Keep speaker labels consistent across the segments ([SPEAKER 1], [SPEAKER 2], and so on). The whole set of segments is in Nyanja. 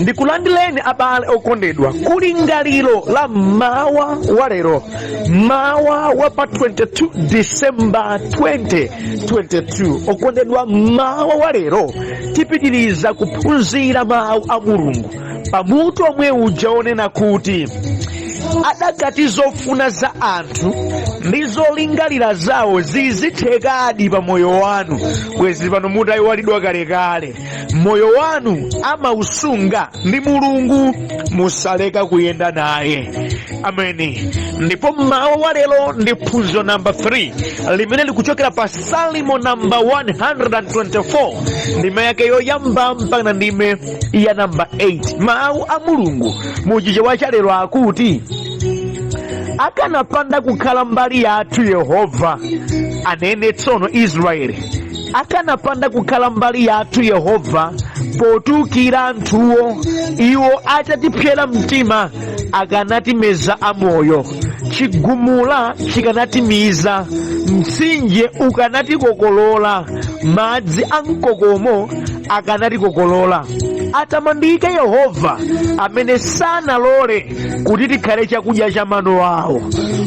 [SPEAKER 1] ndikulandileni abale okondedwa kulingaliro la mawa walero, mawa wa pa 22 December 2022. okondedwa mawa walero tipitiriza kuphunzira mawu a Mulungu pamutu omwe uja onena kuti adakati zofuna za anthu ndi zolingalira zawo zizithekadi pa moyo wanu. Bwezi pano mutayiwalidwa kalekale, moyo wanu amausunga ndi Mulungu, musaleka kuyenda naye. Ameni. Ndipo mawa walero ndi phunziro namba 3 limene likuchokera pa Salimo namba 124 ndime yake yoyamba mpaka ndime ya namba 8. Mawu a Mulungu muchichewa cha lero akuti akanapanda kukhala mbali yathu Yehova, anene tsono Israeli, akanapanda kukhala mbali yathu Yehova potukira anthuwo, iwo atatipyera mtima akanatimeza amoyo, chigumula chikanatimiza, mtsinje ukanatikokolola, madzi a mkokomo akanatikokolola. Atamandike Yehova amene sanalole kuti tikhale chakudya cha mano awo.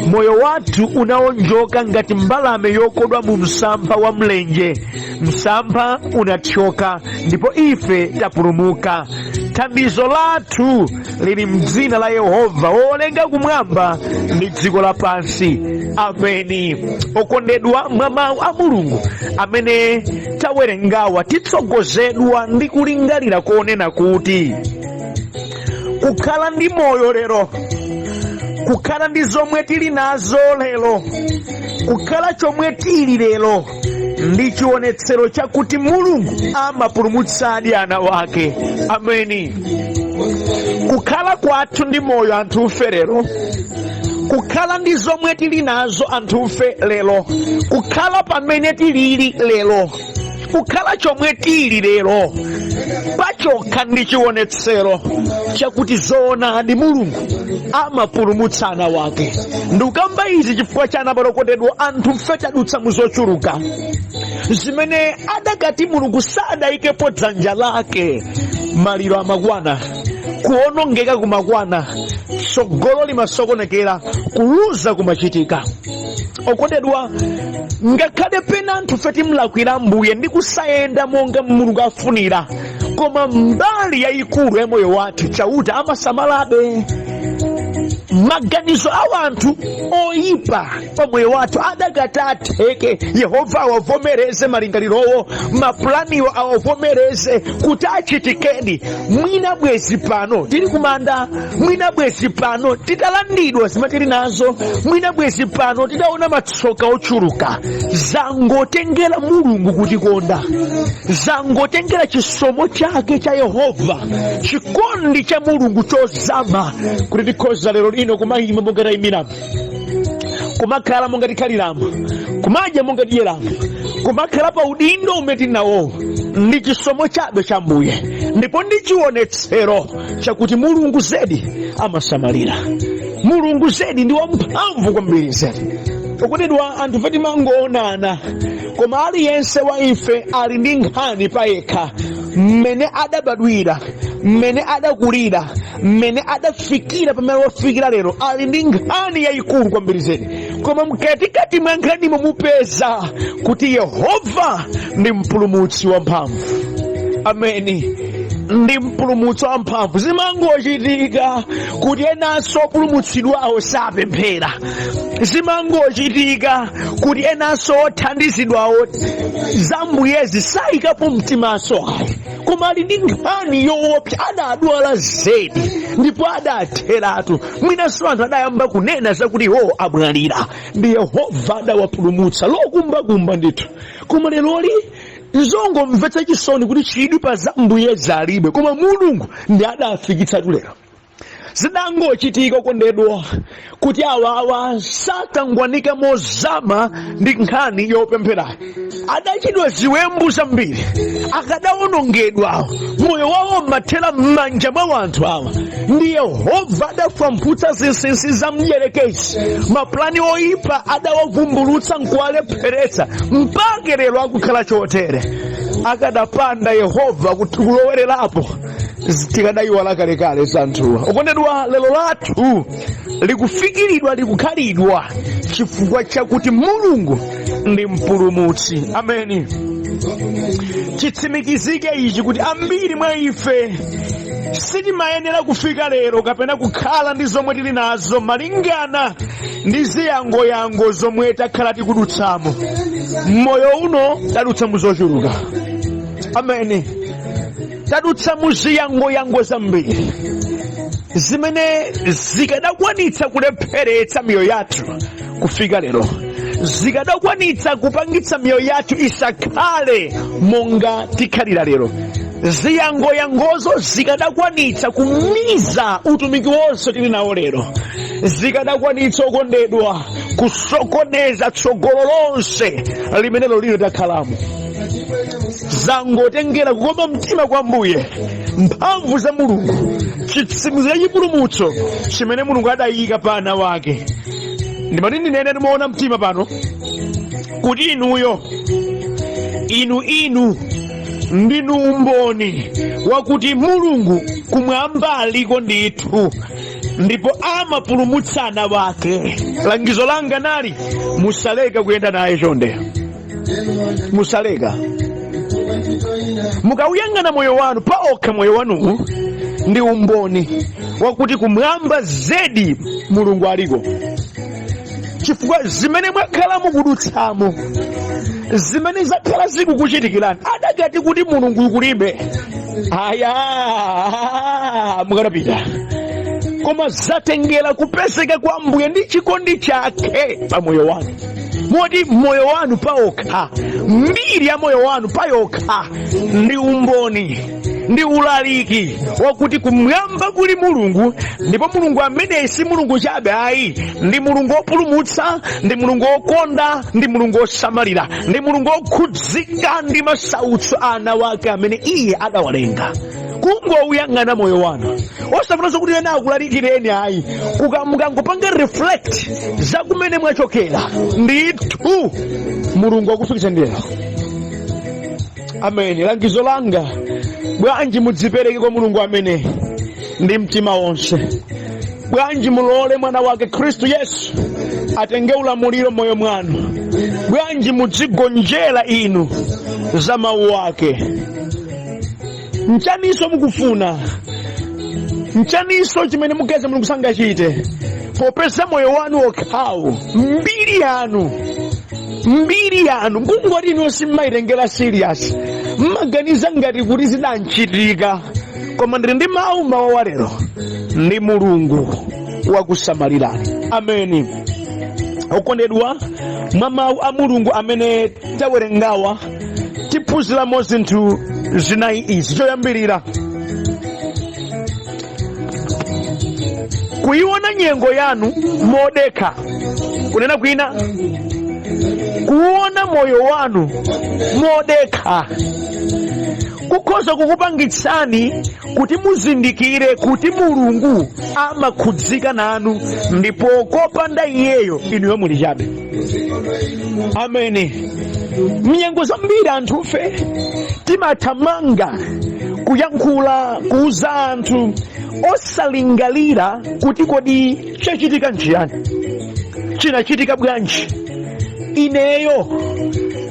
[SPEAKER 1] Moyo wathu unawonjoka ngati mbalame yokodwa mu msampha wa mlenje. Msampha unathyoka ndipo ife tapulumuka. Thandizo lathu lili m'dzina la Yehova wolenga kumwamba ndi dziko lapansi. Ameni. Okondedwa mwa mawu a Mulungu amene tawerengawa titsogozedwa ndi kulingalira konena kuti kukhala ndi moyo lero, kukhala ndi zomwe tili nazo lero, kukhala chomwe tili lero ndi chionetsero chakuti Mulungu amapulumutsadi ana wake. Ameni. Kukhala kwathu ndi moyo anthufe lero, kukhala ndi zomwe tili nazo anthufe lero, kukhala pamene tilili lero, kukhala chomwe tili lero pachokha ndi chionetsero chakuti zoonadi Mulungu amapulumutsa ana wake. Ndikukamba izi chifukwa cha ana okondedwa anthufe tadutsa muzochuluka zimene adakati Mulungu sadayikepo dzanja lake. Maliro amakwana, kuonongeka kumakwana, tsogolo limasokonekera, kuluza kumachitika. Okondedwa ngakhale pena anthufe timlakwira Ambuye ndi kusayenda monga Mulungu afunira, koma mbali yayikulu ya moyo wathu chauta amasamalabe. Maganizo a anthu oyipa pa moyo wathu adakati atheke Yehova awavomereze malingalirowo, mapulaniwo awavomereze kuti achitikedi. Mwina bwezi pano tili kumanda, mwina bwezi pano titalandidwa zimene tili nazo, mwina bwezi pano titaona matsoka ochuluka. Zangotengera Mulungu kutikonda, zangotengera chisomo chake cha Yehova, chikondi cha Mulungu chozama kuti tikhoza lero lino kumayima monga tayimiramu, kumakhala monga tikhaliramu, kumadya monga tidyeramu, kumakhala pa udindo umene tili nawo. Ndi chisomo chabe cha Ambuye ndipo ndi chionetsero chakuti Mulungu zedi amasamalira, Mulungu zedi ndi wamphamvu kwambiri zedi. Okondedwa anthufe timangoonana, koma aliyense wa ife ali ndi nkhani pa yekha, mmene adabadwira, mmene adakulira, mmene adafikira pamene wafikira lero, ali ndi nkhani yayikulu kwambiri zedi. Koma mkatikati mwa nkhaniyo mupeza kuti Yehova ndi mpulumutsi wamphamvu. Ameni. Ndi mpulumutsi wamphamvu. Zimangochitika kuti enanso opulumutsidwawo sapemphera, zimangochitika kuti enanso othandizidwawo za Mbuyezi sayikapo mtimaso ayi, koma ali ndi nkhani yoopsa. Adadwala zedi ndipo adatheratu, mwinanso anthu adayamba kunena zakuti iwo amwalira, ndi Yehova adawapulumutsa lokumbakumba ndithu. Koma leroli nzongomvetsa chisoni kuti chidwi pa za Mbuyezi alibe, koma Mulungu ndi adafikitsatu lero. Zidangochitika okondedwa kuti awawa sakangwanika mozama ndi nkhani yopemphera. Adachidwa ziwembu zambiri, akadawonongedwa, moyo wawo mathera m'manja mwa anthu awa. Ndi Yehova adafwamphutsa zinsinsi za mdierekezi, mapulani oyipa adawavumbulutsa nkuwalepheretsa mpaka lero akukhala chotere. Akadapanda Yehova kuti kulowererapo tikadayiwala kalekale santhuwa. Okondedwa, lero lathu likufikiridwa likukhalidwa chifukwa chakuti Mulungu ndi mpulumutsi. Ameni. Chitsimikizike ichi kuti ambiri mwa ife sitimayenera kufika lero kapena kukhala ndi zomwe tili nazo malingana ndi ziyangoyango zomwe takhala tikudutsamo. Moyo uno tadutsa mu zochuluka. Ameni. Tadutsa mu ziyangoyango zambiri zimene zikadakwanitsa kulepheretsa miyoyo yathu kufika lero, zikadakwanitsa kupangitsa miyoyo yathu isakhale monga tikhalira lero. Ziyangoyangozo zikadakwanitsa kumiza utumiki wonse tili nawo lero, zikadakwanitsa okondedwa kusokoneza tsogolo lonse limenelo lino takhalamo. Zangotengera kukoma mtima kwa Ambuye, mphamvu za Mulungu, chitsimikizo cha chipulumutso chimene Mulungu adayika pa ana wake. Ndimati ndinene ndimaona mtima pano kuti inuyo inu ndinu umboni wakuti Mulungu kumwamba aliko ndithu, ndipo amapulumutsa ana wake. Langizo langa nali musaleka kuyenda naye chonde, musaleka. Mukawuyang'ana moyo wanu paokha, moyo wanu ndi umboni wakuti kumwamba zedi Mulungu aliko, chifukwa zimene mwakhala mukudutsamo, zimene zakhala zikukuchitikirani, adakati kuti Mulungu kulibe, aya mukanapita. Koma zatengera kupezeka kwa Ambuye ndi chikondi chake pa moyo wanu. Moti moyo wanu paokha, mbiri ya moyo wanu payokha ndi umboni ndi ulaliki wakuti kumwamba kuli Mulungu, ndipo Mulungu amene si Mulungu chabe ayi, ndi Mulungu wopulumutsa, ndi Mulungu wokonda, ndi Mulungu wosamalira, ndi Mulungu wokhudzika ndi masautso ana wake amene Iye adawalenga. Kungowuyang'ana moyo wanu, osafuna zokuti ena akulalikireni ayi, mukangopanga reflect za kumene mwachokera, ndithu Mulungu akufikitsa ndero. Ameni. Langizo langa, bwanji mudzipereke kwa Mulungu amene ndi mtima wonse. Bwanji mulole mwana wake Khristu Yesu atenge ulamuliro moyo mwanu. Bwanji mudzigonjera inu za mawu ake. Nchaniso mukufuna, nchaniso chimene mukeza Mulungu sangachite popeza moyo wanu okhawo, mbiri yanu ngungoti inu simmayitengera serious, mmaganiza ngati kuti zidanchitika. Koma ndili ndi mawu wa lero, ndi Mulungu wakusamalirani. Ameni. Okondedwa, mwa mawu a Mulungu amene tawerengawa tiphunziramo zinthu zinayi izi. Choyambirira, kuyiona nyengo yanu modekha. Kunena kwina, kuona moyo wanu modekha kukhoza kukupangitsani kuti muzindikire kuti Mulungu amakhudzika nanu, ndipo kopanda Iyeyo inuyo muli chabe. Ameni. Mnyengo zambiri anthufe timathamanga kuyankhula, kuuza anthu osalingalira kuti kodi chachitika njiyani, chinachitika bwanji, ineyo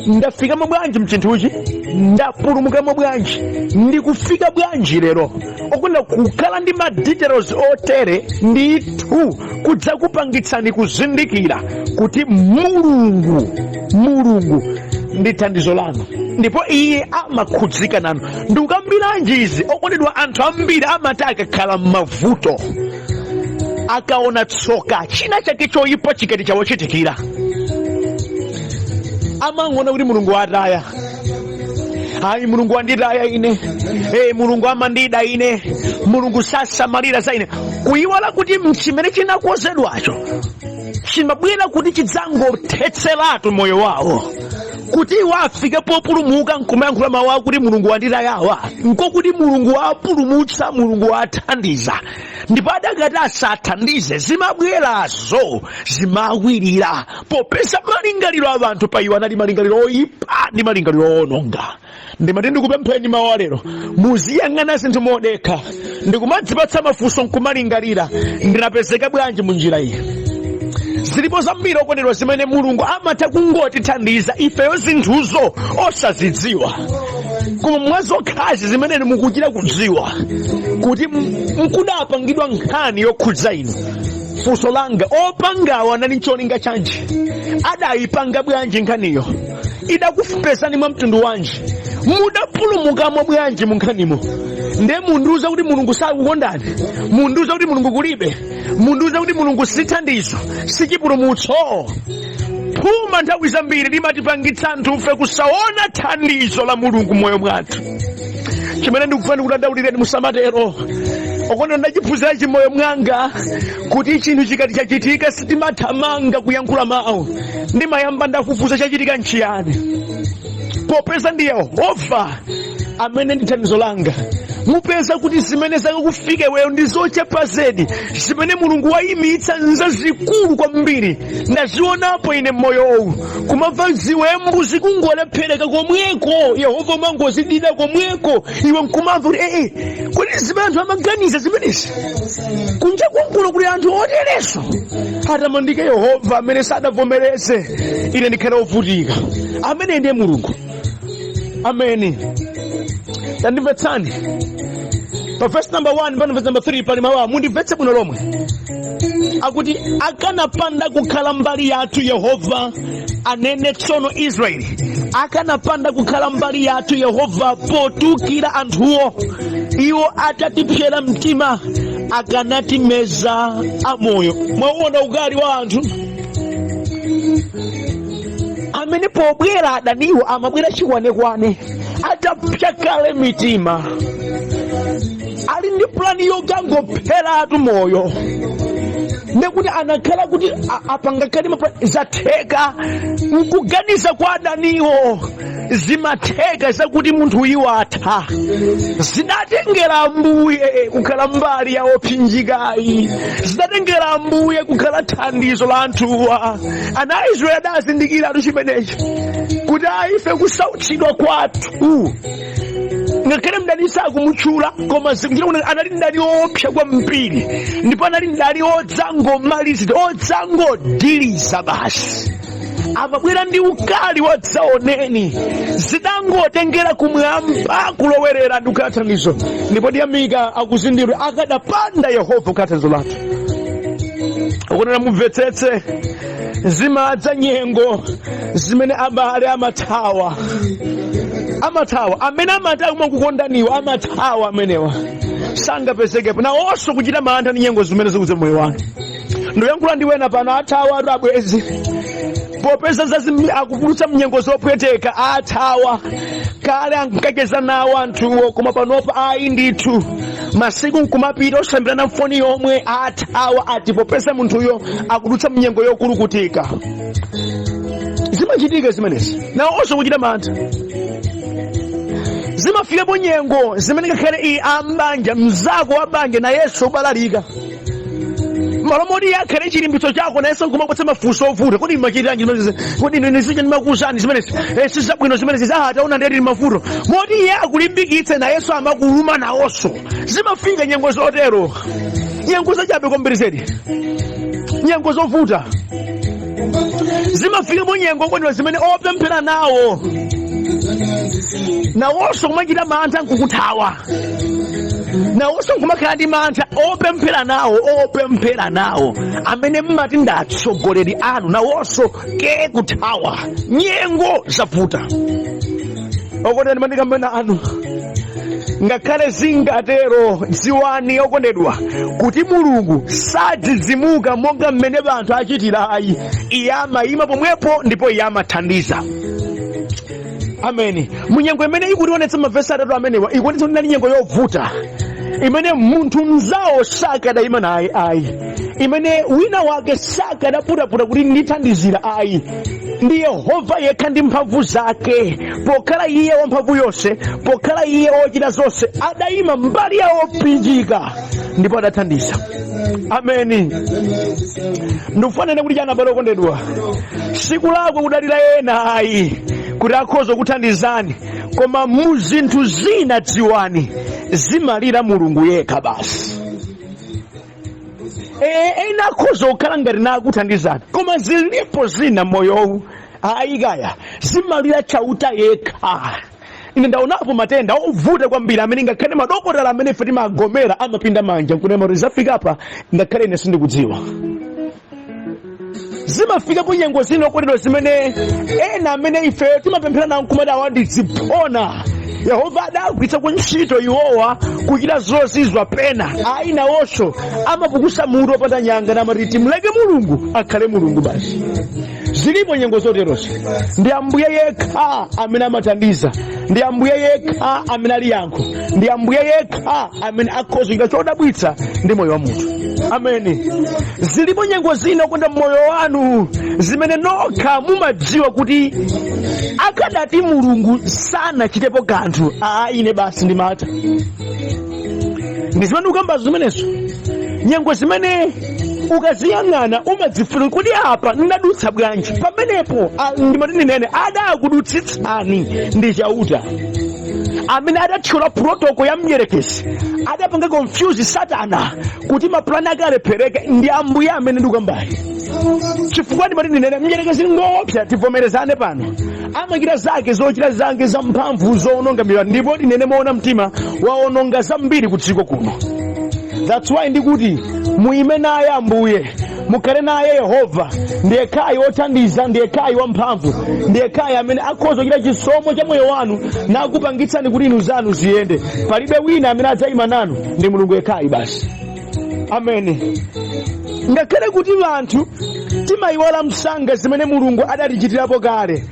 [SPEAKER 1] ndafikamo bwanji mchinthuchi, ndapulumukamo bwanji, ndikufika bwanji lero. Okunda kukhala ndi ma details otere ndithu kudzakupangitsani kuzindikira kuti Mulungu ndi thandizo lanu, ndipo Iye amakhudzika nanu. Ndikukambiranji izi, okondedwa, anthu ambiri amati akakhala m'mavuto, akaona tsoka china chake choyipa chikati chawochitikira, amang'ona kuti Mulungu wataya. Ayi, Mulungu wanditaya ine, Mulungu amandida ine, Mulungu sasamalira za ine. Kuyiwala kuti mchimene chinakozedwacho chimabwera kuti chidzangothetseratu moyo wawo, kuti wafike populumuka nkumayankhula mawu akuti Mulungu wanditayawa, nkokuti Mulungu wapulumutsa, Mulungu wathandiza. Ndipo adakati asathandize, zimabwerazo zimawirira popeza malingaliro a anthu pa iwo anali malingaliro oyipa ndi malingaliro owononga. Ndimati ndikupempheni mawu alero muziyang'ana zinthu modekha ndikumadzipatsa mafunso nkumalingalira ndinapezeka bwanji mu njira iyi. Zilipo zambiri okondedwa zimene mulungu amatha kungotithandiza ifeyo zinthuzo osazidziwa, koma mwazokhazi zimene mukuchita kudziwa kuti mkudapangidwa nkhani yokhudza inu. Funso langa, opangawa anali cholinga chanji? Adayipanga bwanji nkhaniyo? Idakupezani mwa mtundu wanji? Mudapulumukamo bwanji mu nkhanimo? Nde mundiuza kuti mulungu sakukondani, mundiuza kuti mulungu kulibe, mundiuza kuti mulungu sithandizo, sichipulumutso. Phuma nthawi zambiri limatipangitsa anthu ife kusaona thandizo la mulungu moyo mwathu. Chimene ndikufuna kudandaulireni musamatero. Okondedwa ndachiphunzira chimoyo mwanga kuti chinthu chikati chachitika sitimathamanga kuyankhula mawu, ndimayamba ndafufuza chachitika nchiyani. Popeza ndi Yehova amene ndi thandizo langa, mupeza kuti zimene zakufika iweyo ndi zochepa zedi, zimene mulungu wayimitsa nzazikulu kwambiri. Ndazionapo ine mmoyowu, kumamva ziwembu zikungolephereka komweko, Yehova mangozidida komweko, iwe nkumamva kuti kodi zimene anthu amaganiza zimenezi kunja kunkulo kuti anthu otereso. Atamandike Yehova amene sadavomereze ine ndikhale ovutika. Amene ndiye mulungu. Ameni. Tandimvetsani pa verse number 1 pa verse number 3 pali mawu mundimvetse bwino lomwe akuti akanapanda kukhala mbali yathu Yehova, anene tsono Israeli, akanapanda kukhala mbali yathu Yehova potukira anthuwo, iwo atatipsera mtima akanatimeza amoyo. Mwaona ugali wa anthu amene pobwera adaniwo amabwera chikwanekwane, atapyakale mitima, ali ndi plani yokangopheratu moyo. Ndekuti anakhala kuti apangakali zatheka nkuganiza kwa adaniwo, zimatheka zakuti munthu iwo atha. Zidatengera Ambuye kukhala mbali ya ophinjikayi, zidatengera Ambuye kukhala thandizo la anthuwa. Ana Israeli adazindikira atu chimenechi kuti ife kusautsidwa kwathu ngakhale mdani sakumutchula, koma zikuchita anali mdani opsa kwambiri, ndipo anali mdani odzangomalizira, odzangodiliza basi. Amabwera ndi ukali wadzaoneni, zidangotengera kumwamba kulowerera ndi kukhala thandizo. Ndipo ndiyamika akuzindikira akadapanda Yehova kukhala thandizo lathu. Ukunena mumvetsetse, zimadza nyengo zimene abale amathawa amene amathawa mwakukondaniwa, amathawa amenewa sangapezekepo nawonso kuchita mantha ndi nyengo zimene zikudza moyo wanu. Ndoyankhula ndi wena pano athawa atu abwezi, popeza akupulutsa mnyengo zopweteka, athawa kale ankakeza nawo anthuwo, koma panopa ayi ndithu masiku nkumapita osambirana mfoni yomwe, athawa ati popeza munthuyo akudutsa mnyengo yokulukutika. Zimachitika zimenezi nawonso kuchita mantha. Zimafikapo nyengo zimene ngakhale ambanja mzako wa banja nayenso ubalalika, malomodi yakhale chilimbitso chako nayenso nkumapatsa mafunso ovuta. Kodi machitiranji zimenezi? Kodi ndinisiche ndimakuwuzani zimenezi? Sizabwino zimenezi, taona ndiyati mafuto. Moti iye akulimbikitse nayenso amakuluma nawonso. Zimafika nyengo zotero, nyengo zachabe kwambiri zedi, nyengo zovuta. Zimafikapo nyengo okondedwa zimene opemphera nawo nawonso kumachita mantha nkukuthawa, nawonso nkumakhala ndi mantha. Opemphera nawo amene mmati ndi atsogoleri anu, nawonso ke kuthawa, nyengo zavuta. Okondedwa ndimandikambena anu, ngakhale zingatero dziwani okondedwa kuti mulungu sadzidzimuka monga mmene anthu achitira. Ayi, iye amayima pomwepo ndipo iye amathandiza. Ameni. Munyengo imene ikutionetsa mavesi atatu amenewa ikuonetsa kuti ndi nyengo yovuta, imene munthu mzawo sakadayima naye. Ayi, imene wina wake sakadaputaputa kuti ndithandizira. Ayi, ndi Yehova yekha ndi mphamvu zake. Pokhala iye wamphamvu yonse, pokhala iye ochita zonse, adayima mbali ya opinjika ndipo adathandiza. Ameni. Ndikufanene kuti chana palo okondedwa, siku lako kudalira ena. Ayi, kuti akhoza kuthandizani, koma mu zinthu zina dziwani zimalira Mulungu yekha basi. Ena akhoza kukhala ngati nakuthandizani, koma zilipo zina moyowu ayikaya zimalira chauta yekha. Ine ndaonapo matenda ovuta kwambiri amene ngakhale madokotala amene ife timagomera amapinda manja nkunena kuti zafika apa ngakhale ine sindikudziwa. Zimafika ku nyengo zino kotero zimene ena amene ife timapemphera nawo kumati awandizipona. Yehova adagwiritsa ku ntchito iwowa kuchita zozizwa pena ayi nawonso amapukusa mutu opanda nyanga namati timuleke Mulungu akhale Mulungu basi. Zilipo nyengo zoterozo. Ndi Ambuye yekha amene amathandiza, ndi Ambuye yekha amene ali yankho, ndi Ambuye yekha amene akhoza kuchita chodabwitsa ndi moyo wa munthu. Ameni. Zilipo nyengo zina kwenda moyo wanu zimene nokha mumadziwa kuti akadati Mulungu sanachitepo kanthu ine basi ndimata. Ndi zimene ukamba zimenezo. Nyengo zimene ukaziyang'ana umadzifuna kuti apa ndinadutsa bwanji pamenepo ndimati ndinene adakudutsitsani ndi chauta amene adathyola protoko ya mdierekezi adapanga confuse Satana kuti mapulani ake alephereke. Ndi Ambuye amene ndikambayi chifukwa ndimati ndinene mdierekezi ngopsa tivomerezane pano amachita zake zochita zake za mphamvu zoononga miyoyo, ndipo ndinene moona mtima waononga zambiri ku dziko kuno. That's why ndikuti muime naye Ambuye, mukhale naye Yehova, ndiye khayi wothandiza, ndiye khayi wamphamvu, ndiye khayi amene akhoza kuchita chisomo cha moyo wanu nakupangitsani kuti inu zanu ziyende. Palibe wina amene adzayima nanu, ndi Mulungu yekhayi basi. Ameni. Ngakhale kuti anthu timayiwala msanga zimene Mulungu adatichitirapo kale,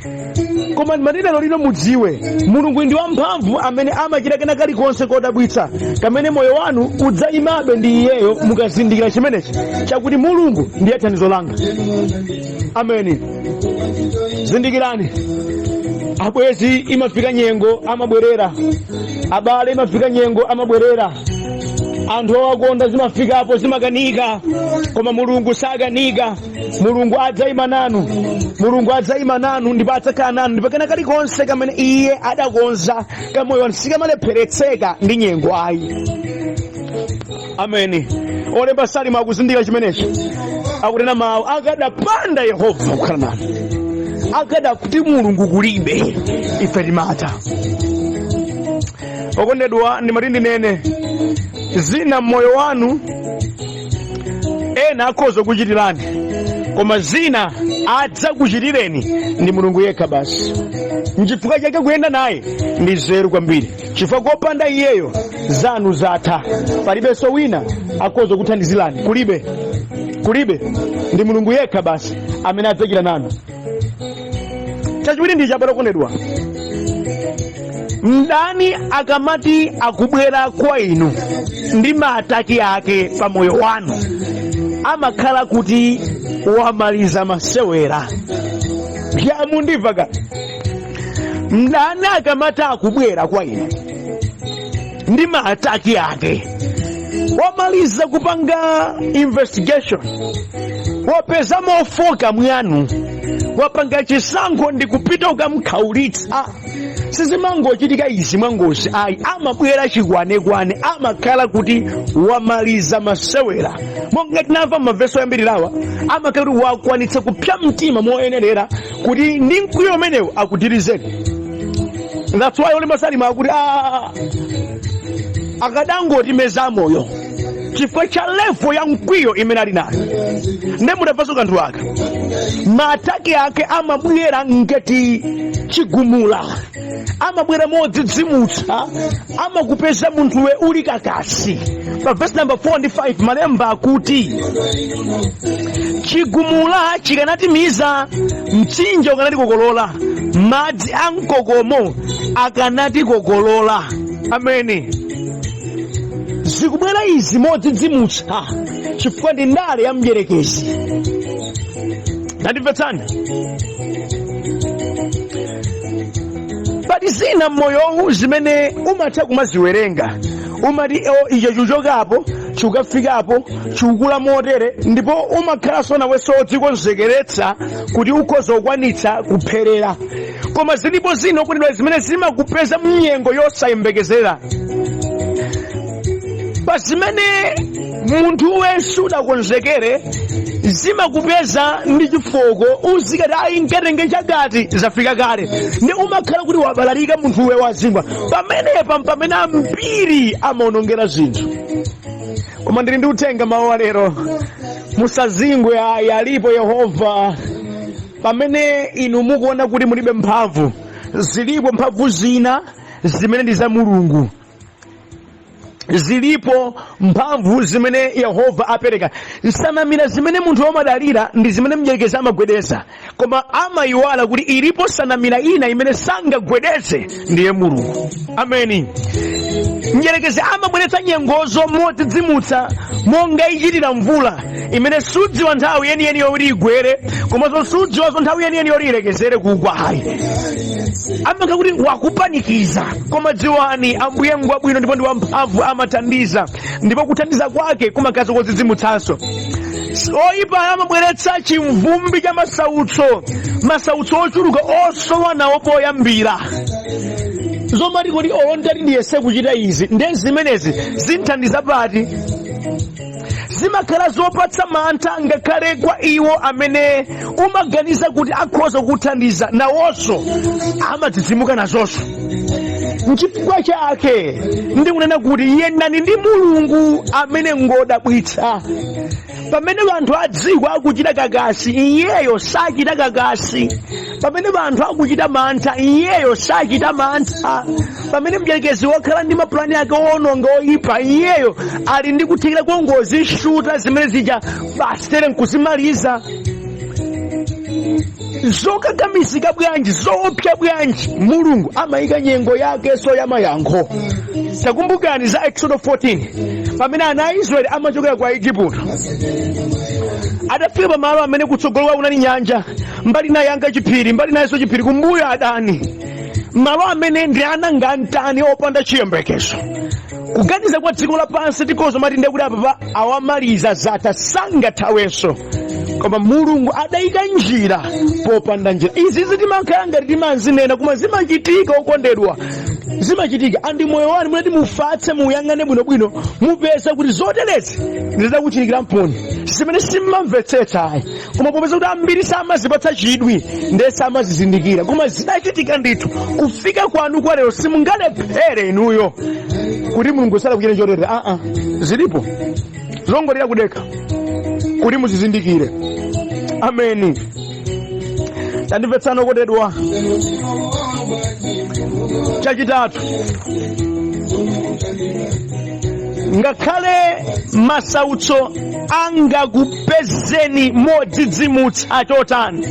[SPEAKER 1] koma maneno lino mudziwe Mulungu ndi wamphamvu amene amachita kena kalikonse kodabwitsa kamene moyo wanu udzayimabe ndi iyeyo mukazindikira chimenechi chakuti Mulungu ndiye thandizo langa. Ameni. Zindikirani, abwezi imafika nyengo amabwerera, abale imafika nyengo amabwerera, anthu owakonda zimafikapo zimakanika, koma Mulungu sakanika. Mulungu adzayima nanu, Mulungu adzayima nanu ndipo adzakhala nanu ndipo kena kalikonse kamene iye adakonza kamoyo wanu sikamalepheretseka ndi nyengo ayi. Ameni. Olemba Salimo akuzindikira chimenechi akunena mawu akadapanda Yehova kukhala nanu, akadakuti Mulungu kulibe ife timata. Okondedwa ndimati ndinene zina moyo wanu ena akhoza kuchitirani, koma zina adzakuchitireni ndi Mulungu yekha basi. Nchifukwa chake kuyenda naye ndi nzeru kwambiri, chifukwa kopanda iyeyo zanu zatha. Palibenso wina akhoza kuthandizirani, kulibe. Ndi Mulungu yekha basi amene adzachita nanu. Chachiwiri ndi chabwera okondedwa, mdani akamati akubwera kwa inu ndi maataki ake pa moyo wanu amakhala kuti wamaliza masewera. Mundimva? Mdani akamati akubwera kwa inu ndi maataki ake wamaliza kupanga investigation, wapeza mofoka mwanu, wapanga chisankho ndi kupita ukamkhaulitsa. Sizimangochitika izi mwangozi ayi, amabwera chikwanekwane, amakhala kuti wamaliza masewera. Monga tinamva maveso yambirirawa amakhala kuti wakwanitsa kupya mtima moyenerera kuti ndi mkwiyo umenewu akutirizeni. That's why olemba Salimo akuti akadangoti meza moyo chifukwa cha level ya mkwiyo imene ali nayo. Ndi mudamvaso kanthu aka maataki ake amabwera ngati chigumula, amabwera modzidzimutsa, amakupeza munthuwe uli kakasi. Pa verse number 4 ndi 5 malemba akuti chigumula chikanatimiza mtsinje ukanati kokolola, madzi a mkokomo akanati kokolola. Ameni. Zikubwera izi modzidzimutsa chifukwa ndi ndale ya mdierekezi. Ndandimvetsani. Pali zina mmoyo zimene umatha kumaziwerenga umati icho chuchokapo chukafikapo chukula motere ndipo umakhalanso nawenso odzikonzekeretsa kuti ukhoza kukwanitsa kupherera. Koma zilipo zina okondedwa zimene zimakupeza mnyengo yosayembekezera, pa zimene munthu wense udakonzekere zimakupeza ndi chifoko uzikati ayi nkatenge chakati zafika kale, ndi umakhala kuti wabalalika munthuwe wazingwa pamene ambiri amaonongera zinthu. Koma ndili ndi uthenga mawu lero, musazingwe, alipo Yehova. Pamene inu mukuona kuti mulibe mphamvu, zilipo mphamvu zina zimene ndi za Mulungu. Zilipo mphamvu zimene Yehova apereka. Nsanamira zimene munthu amadalira ndi zimene mdierekezi amagwedeza, koma amayiwala kuti ilipo sanamira ina imene sangagwedeze, ndiye Mulungu. Ameni. Mdierekezi amabweretsa nyengozo modzidzimutsa monga ichitira mvula imene sudziwa nthawi yeniyeni yoti igwere, komanso sudziwanso nthawi yeniyeni yoti ilekezere kugwa. Ayi, amakhala kuti wakupanikiza, koma dziwani Ambuye ngwabwino ndipo ndi wamphamvu, amathandiza, ndipo kuthandiza kwake kumakhala kodzidzimutsanso. Oyipa amabweretsa chimvumbi cha masautso ochuluka osowa nawo poyambira. Zomati kuti ndati ndiyese kuchita izi, ndi zimenezi zinthandiza pati? Zimakhala zopatsa mantha ngakhale kwa iwo amene umaganiza kuti akhoza kuthandiza, nawonso amadzidzimuka nazonso. N'chifukwa chake ndikunena kuti yendani ndi Mulungu amene ngodabwitsa. Pamene anthu adziko akuchita kakasi, iyeyo sachita kakasi. Pamene anthu akuchita mantha, iyeyo sachita mantha. Pamene mdierekezi wakhala ndi mapulani ake owononga oyipa, iyeyo ali ndi kuthekera kungozishuta zimene zija basi nkuzimaliza. Zokakamisika bwanji, zoopsa bwanji, Mulungu amayika nyengo yake soyamayankho. Takumbukani za Exodus 14 pamene ana a Israeli amachokera kwa Igupto, adafika pamalo amene kutsogolo kwawo kunali nyanja, mbali naye yanga chiphiri, mbali nayenso chiphiri, kumbuyo adani. Malo amene ndi anangantani opanda chiyembekezo. Kuganiza kwa dziko lapansi tikhoza mati ndiye kuti apa awamaliza zatha sangathawenso, koma Mulungu adayika njira popanda njira. Izi timakhala ngati timanzinena, koma zimachitika okondedwa, zimachitika. Andi moyo wanu munati mufatse muyang'ane bwinobwino, mupeza kuti zoterezi ndizakuchitikira mponi zimene simmamvetsetsa. Koma popeza kuti ambiri samazipatsa chidwi ndiye samazizindikira, koma zidachitika ndithu. Kufika kwanu kwa lero simungalephere inuyo kuti Mulungu salakuchita choterera. Zilipo zongolera kudeka kuti muzizindikire. Ameni. Tandimvetsana okondedwa. Chachitatu, ngakhale masautso angakupezeni modzidzimutsa chotani,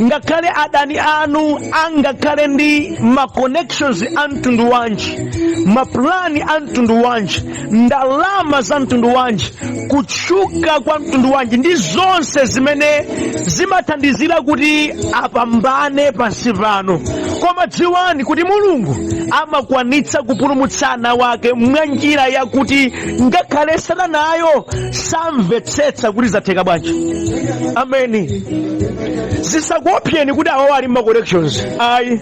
[SPEAKER 1] ngakhale adani anu angakhale ndi ma connections a mtundu wanji, mapulani a mtundu wanji, ndalama za mtundu wanji, kutchuka kwa mtundu wanji, ndi zonse zimene zimathandizira kuti apambane pansi pano, koma dziwani kuti Mulungu amakwanitsa kupulumutsa ana wake mwa njira yakuti ngakhale satanayo samvetsetsa kuti zatheka bwanji. Ameni. Zisakuopseni kuti awa ali ma connections. Ayi.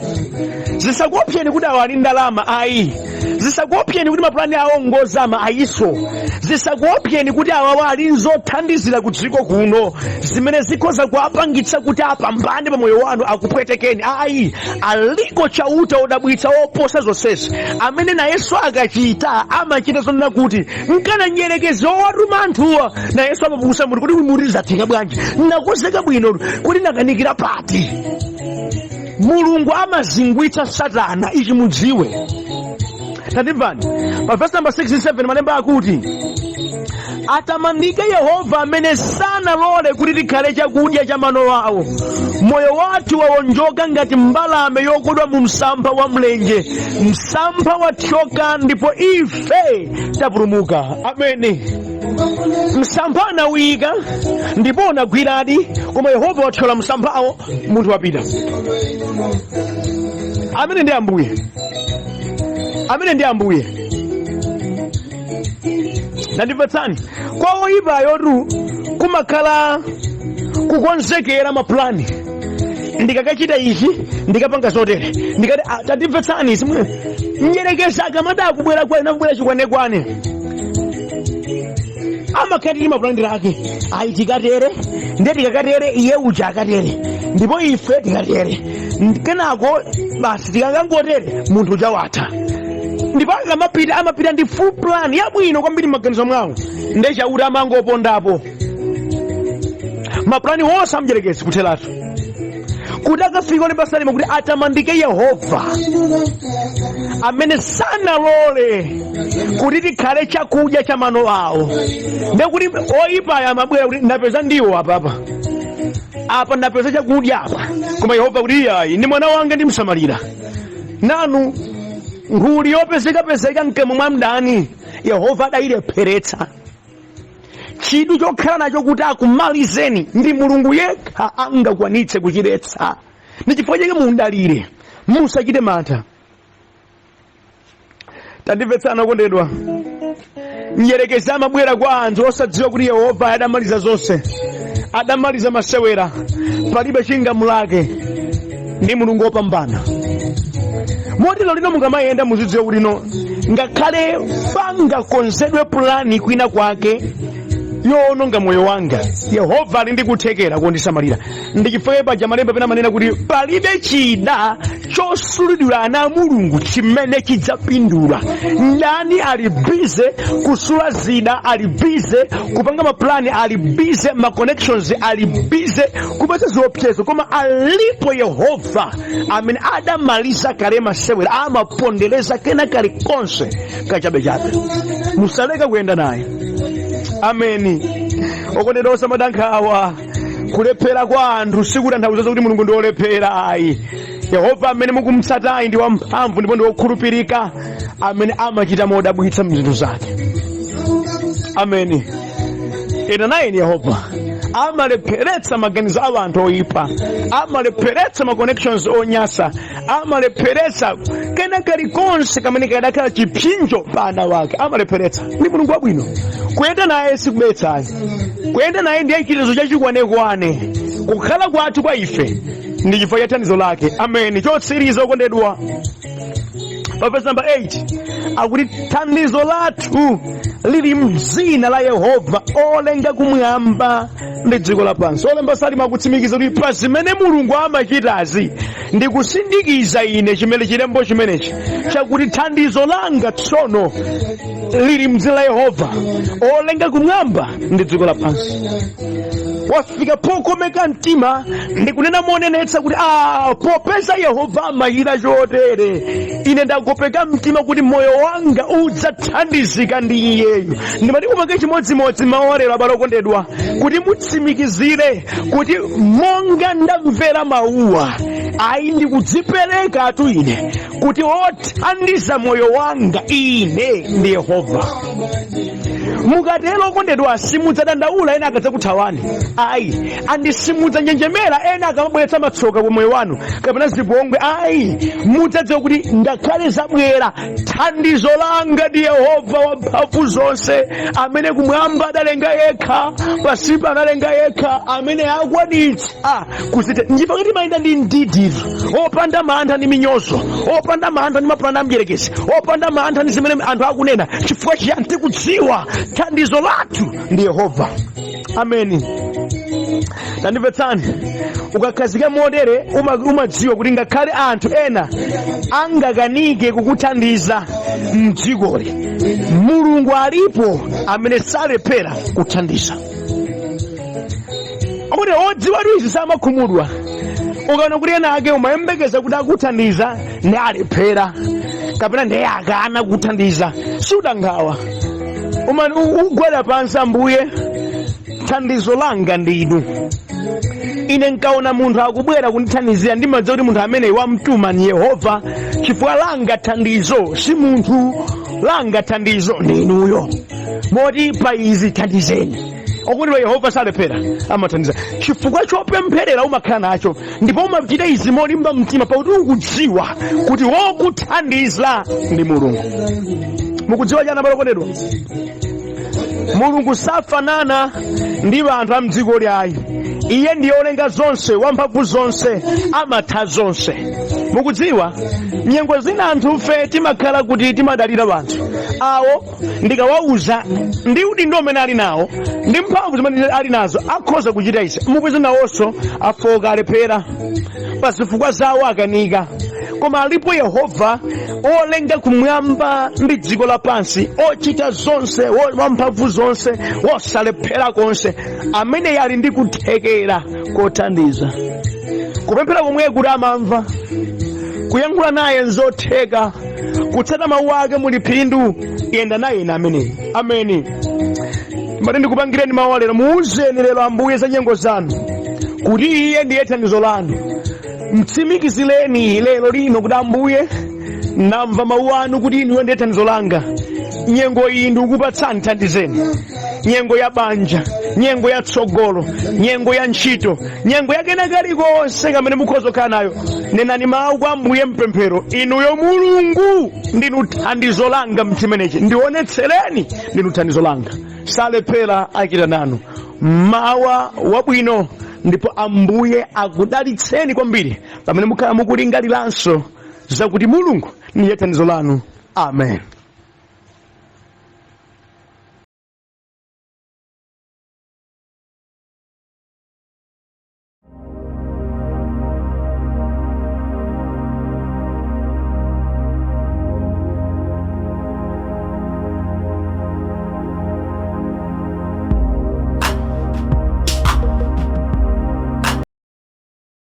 [SPEAKER 1] Zisakuopseni kuti awa ali ndalama. Ayi. Zisakuopseni kuti mapulani awo ngozama. Ayiso. Zisakuopseni kuti awa ali nzothandizira ku dziko kuno zimene zikhoza kuapangitsa kuti apambane pa moyo wanu akupwetekeni. Ayi. Aliko chauta odabwitsa oposa zonsezi amene nayenso akachita amachita zonena kuti nkana nyerekezi owatuma anthuwa nayenso amapukusa muti kuti muri zatheka bwanji, nakozeka bwino kuti nakanikira pati. Mulungu amazingwitsa Satana, ichi mudziwe. Tandimvani pa verse number 67 malemba akuti atamandike Yehova amene sanalole kuti tikhale chakudya cha mano awo. Moyo wathu wawonjoka ngati mbalame yokodwa mu msampha wa mlenje, msampha wathyoka ndipo ife tapulumuka. Ameni. Msampha anawika ndipo unagwiradi, koma Yehova wathyola msamphawo, munthu wapita. Amene ndi Ambuye. Amene ndi Ambuye. Ndandipetsani kwa oyipa yotu kumakhala kukonzekera maplani. Ndikakachita ichi ndikapanga zotere ndikati tandipetsani simwe nyerekeza akamada akubwera kwa inakubwera chikwanekwane amakhatiri maplani ake ayi tikatere ndiye tikatere iye uja akatere ndipo ife tikatere kenako basi tikangangotere munthu uja watha ndipo amapita ndi full plan yabwino kwambiri maganizo mwawo ndechauti amangopondapo maplani wonse amjerekezi kutheratu kuti akafika ole pasalima kuti atamandike Yehova amene sanalole kuti tikhale chakudya cha mano awo. Ndekuti oyipa amabwera kuti ndapeza ndiwo apa ndapeza chakudya apa, koma Yehova kuti ayi ndi mwana wanga ndimsamalira. Nanu nguli yopezeka mkemo mwa mdani Yehova adayilepheretsa. Chidu chokhala nacho kuti akumalizeni ndi Mulungu yekha angakwanitse kuchiretsa. Ndi chifukwa chake mundalire musachite mantha. Tandimvetsana kondedwa, nyerekeza amabwera kwa anthu osadziwa kuti Yehova adamaliza zonse, adamaliza masewera, palibe chingamulake ndi Mulungu wopambana. Motero lino mukamayenda muzidziwa kuti ngakhale pangakonzedwe plani kwina kwake yononga moyo wanga, Yehova ali ndi kuthekera kundisamalira. Ndi chifukwa paja malemba pena manena kuti palibe chida chosulidwira ana Mulungu chimene chidzapindula. Ndani ali bize kusula zida, ali bize kupanga maplani, ali bize ma connections, ali bize kupata ziopsezo, koma alipo Yehova amene adamaliza kale masewera, amapondereza kena kali konse kachabe chabe. Musaleka kuyenda naye. Ameni. Okondedwa osamadandaula kulephera kwa anthu sikutanthauza kuti Mulungu ndi olephera ayi. Yehova amene mukumtsata ndi wamphamvu ndipo ndi wokhulupirika amene amachita modabwitsa mzinthu zake. Ameni. Ena naye ni Yehova amalepheretsa maganizo a anthu oyipa, amalepheretsa ma connections onyasa, amalepheretsa kena kalikonse kamene kadakhala chipsinjo pa ana wake, amalepheretsa. Ndi Mulungu wabwino. Kuyenda naye sikubetsa, kuyenda naye ndiye chilizo chachikwanekwane. Kukhala kwathu kwa ife ndi chifukwa cha thandizo lake. Ameni. Chotsiriza okondedwa, verse number 8 akuti thandizo lathu lili mdzina la Yehova olenga kumwamba ndi dziko lapansi. Olemba salima akutsimikiza kuti pa zimene Mulungu amachitazi ndi kusindikiza ine chimene chilembo chimenechi chakuti thandizo langa tsono lili mdzina la Yehova olenga kumwamba ndi dziko lapansi. Wafika pokomeka mtima ndi kunena monenetsa kuti popeza Yehova amayira chotere, ine ndakopeka mtima kuti moyo wanga udzathandizika ndi iyeyo. Ndimati kumake chimodzimodzi maorero abale okondedwa kuti mutsimikizire kuti monga ndamvera mawuwa ayi ndikudzipereka atu ine kuti othandiza moyo wanga ine ndi Yehova. Mukatero okondedwa simudzadandaula ena akadzakuthawani, ayi andisimudza njenjemera ena akamabweretsa matsoka kwa moyo wanu kapena zipongwe, ayi mudzadziwa kuti ngakhale zabwera thandizo langa ndi Yehova wamphamvu zonse amene kumwamba adalenga yekha, pansi analenga yekha, amene akwanitsa kuzite. Ndipo kuti mayenda ndi mdidiro opanda mantha ndi minyozo, opanda mantha ndi maplani amdierekezi, opanda mantha ndi zimene anthu akunena. Chifukwa chiyani? Tikudziwa thandizo lathu ndi Yehova. Ameni. Tandimvetsani, ukakhazika modere umadziwa kuti ngakhale anthu ena angakanike kukuthandiza mdzikoli, Mulungu alipo amene salephera kuthandiza. Akuti odziwa izi samakhumudwa. Ukaona kuti ena ake umayembekeza kuti akuthandiza ndi alephera kapena ndiye akana kuthandiza, sudandaula. Ugwada pansi, Ambuye thandizo langa ndinu. Ine nkaona munthu akubwera kundithandizira ndimadziwa kuti munthu amene wamtuma ni Yehova. Chifukwa langa thandizo si munthu, langa thandizo ndinuyo. Moti pa izi thandizeni. Okuti Yehova salephera amathandiza. Chifukwa chopempherera umakhala nacho ndipo umachita izi molimba mtima pakuti ukudziwa kuti wokuthandiza ndi Mulungu. Mukudziwa chana balokondedwa? Mulungu safanana ndi anthu a mdziko lyayi. Iye ndiye olenga zonse, wamphamvu zonse, amatha zonse. Mukudziwa nyengo zina anthu fe timakhala kuti timadalira anthu awo, ndikawauza ndi udindo umene ali nawo ndi mphamvu zimene ali nazo akhoza kuchita izi. Mupeza nawonso afoka alephera pa zifukwa zawo akanika. Koma alipo Yehova olenga kumwamba ndi dziko lapansi, ochita zonse, wamphamvu zonse, wosalephera konse, amene ali ndi kuthekera kothandiza. Kupemphera komwe kuti amamva, kuyankhula naye nzotheka, kutsata mawu ake muli phindu, yenda naye ina ameneyi. Ameni. Mati ndikupangireni mawu lero, muuzeni lero Ambuye za nyengo zanu kuti Iye ndiye thandizo lanu. Mtsimikizireni lero lino kuti Ambuye namva mawu anu kuti Inuyo ndiye thandizo langa. Nyengo iyi ndikukupatsani, thandizeni. Nyengo ya banja, nyengo ya tsogolo, nyengo ya ntchito, nyengo ya kena kalikonse kamene mukhoza kukhala nayo, nenani mawu kwa Ambuye mpemphero. Inuyo Mulungu ndinu thandizo langa mchimenechi, ndionetsereni ndinu thandizo langa. Salephera achita nanu. Mawa wabwino, ndipo Ambuye akudalitseni kwambiri pamene mukhala mukulingaliranso zakuti Mulungu ndiye thandizo lanu. Amen.